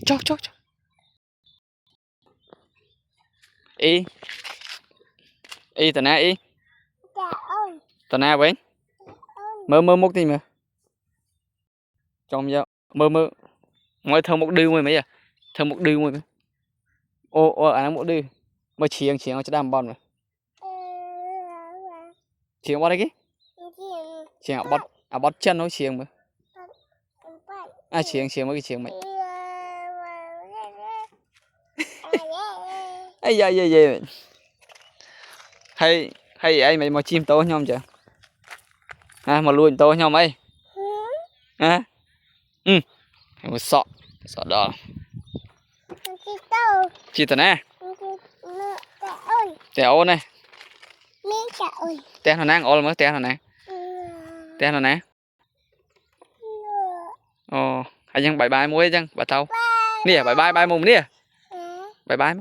cho y tao nè y tao nè vậy mơ múc đi mà trong vô mơ ngồi thơ một đư mày mấy à thơ một đư mày ô anh một đư mà chieng cho đam bon mà chieng bao đây cái chieng bọt chân nó chieng mà chieng mấy cái chieng mày ấy da hay ấy mày mà chim to nhau chưa mà luôn to nhau mày một sọ đó chị tao nè tèo này tèo nó ô mới tèo nó nè hay chăng bye bye muối chăng bà tao nè bye bye mùng nè bye bye